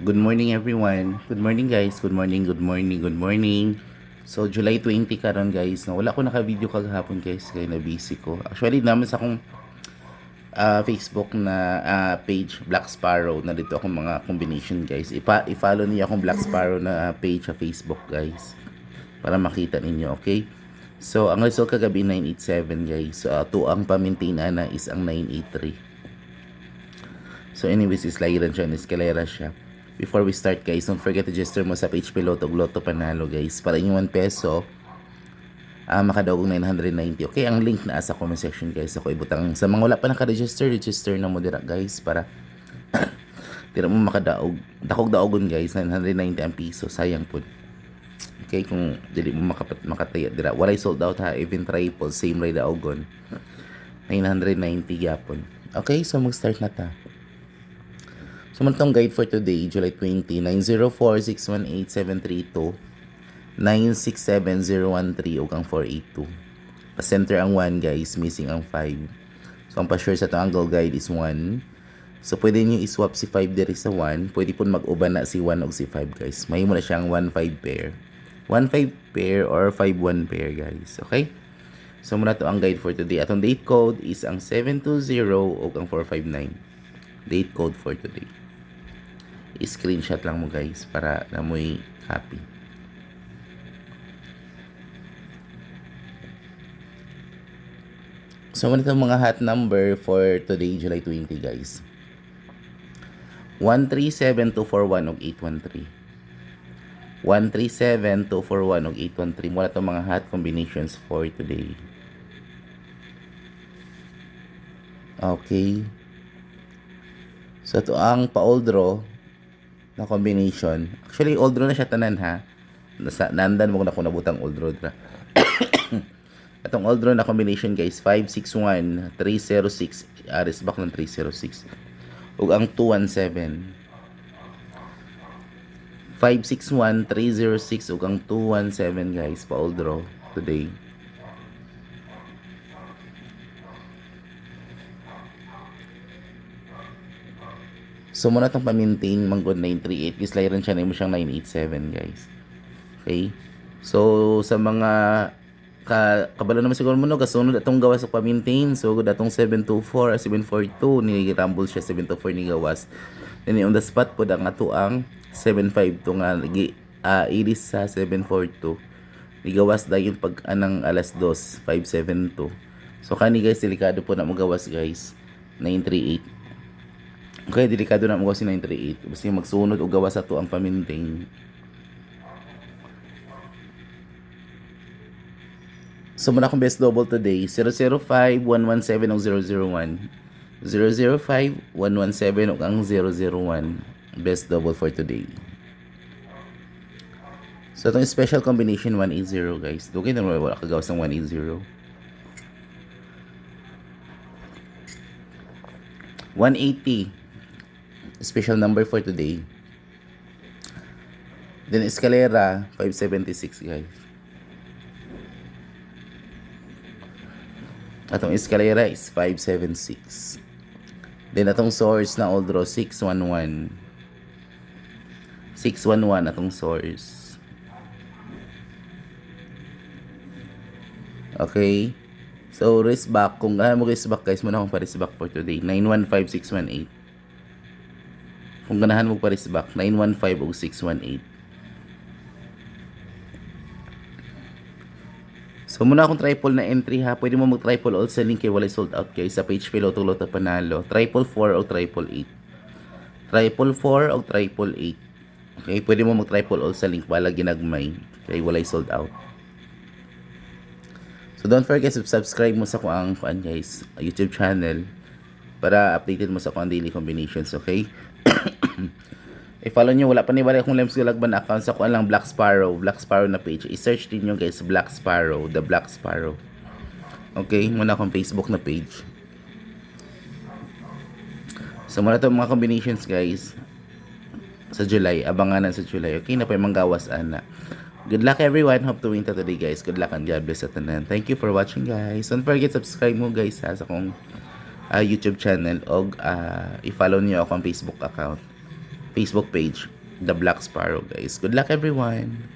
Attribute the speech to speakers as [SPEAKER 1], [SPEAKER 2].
[SPEAKER 1] Good morning everyone. Good morning guys. Good morning, good morning, good morning. So July 20 karon guys. No, wala ko naka-video kagahapon guys kaya na busy ko. Actually naman sa akong Facebook na page Black Sparrow na dito akong mga combination guys. I-follow niyo akong Black Sparrow na page sa Facebook guys para makita ninyo, okay? So ang result kagabi 987 guys. So to ang pa-maintain na is ang 983. So anyways, islayiran siya, eskalera siya. Before we start guys, don't forget to register mo sa PHP Lotto, Lotto Panalo guys. Para inyong 1 peso, makadaog 990. Okay, ang link na sa comment section guys. Ako ibutang sa mga wala pa naka-register, register na mo dira guys para tira mo makadaog. Dakog daogon guys, 990 ang piso, sayang po. Okay, kung dili mo makataya dira. Walay sold out ha, even triple, same ray daogon. 990 yapon. Okay, so mag-start na ta. So, tong guide for today, July 20, 904-618-732, 967-013, ug ang 482. Pa-center ang 1, guys. Missing ang 5. So, ang pa-sure sa itong angle guide is 1. So, pwede nyo iswap si 5 diri sa 1. Pwede po mag-uban na si 1 o si 5, guys. May mo na siyang 1-5 pair. 1-5 pair or 5-1 pair, guys. Okay? So, muna to ang guide for today. Atong date code is ang 720 o ang 459. Date code for today. I-screenshot lang mo guys para na mo'y copy. So, muna itong mga hot number for today, July 20 guys. 137241 og 813. 137241 og 813. Muna itong mga hot combinations for today. Okay. So, ito ang pa-old draw na combination. Actually, old draw na siya tanan ha. Nandan mo na kung nabutang old draw. Atong old draw na combination guys, 561, 306, aris back ng 306. Ug ang 217. 561, 306, ug ang 217 guys, pa old draw today. So, muna itong pa-maintain manggod 938. Islayiran siya na mo siyang 987, guys. Okay? So, sa mga kabalo naman siguro mo no, kasunod atong gawas sa pa-maintain. So, atong 724, 742, ni-rumble siya, 724 ni gawas. Then, on the spot po, ang ato ang 752 nga, iris sa 742. Ni gawas dahil yung pag-anang alas 2, 572. So, kani guys, delikado po na mo gawas, guys. 938. Okay, delikado na mo kasi 938. Basta yung magsunod o gawa sa to ang paminting. So, muna akong best double today. 005, 117 o 001. 005, 117 o ang 001. Best double for today. So, itong special combination 180 guys. Dugay na wala kagawas ng 180. 180. Special number for today. Then escalera 576 guys. Atong escalera is 576. Then atong source na old draw 611. 611 atong source. Okay. So risk back, kung mo risk back guys, muna akong pa-risk back for today. 915618. Kung ganahan mo paris back, 915 o 618. So, muna akong triple na entry ha. Pwede mo mag-triple all sa link kay walay sold out guys sa page Lotto Lotto Panalo. Triple 4 o triple 8. Triple 4 o triple 8. Okay, pwede mo mag-triple all sa link wala ginagmay kay walay sold out. So, don't forget to subscribe mo sa kuang guys, YouTube channel para updated mo sa kuang daily combinations, okay? I-follow nyo, wala pa ni wala akong Lems Galagban account sa kuan lang Black Sparrow na page. I-search din nyo guys, Black Sparrow, the Black Sparrow. Okay, muna akong Facebook na page. So muna itong mga combinations guys sa July, abangan na sa July. Okay, na pa yung manggawas ana. Good luck everyone, hope to win today guys. Good luck and God bless sa tanan. Thank you for watching guys. Don't forget subscribe mo guys ha, sa akong YouTube channel o i-follow niyo ako ang Facebook account. Facebook page, The Black Sparrow guys. Good luck everyone!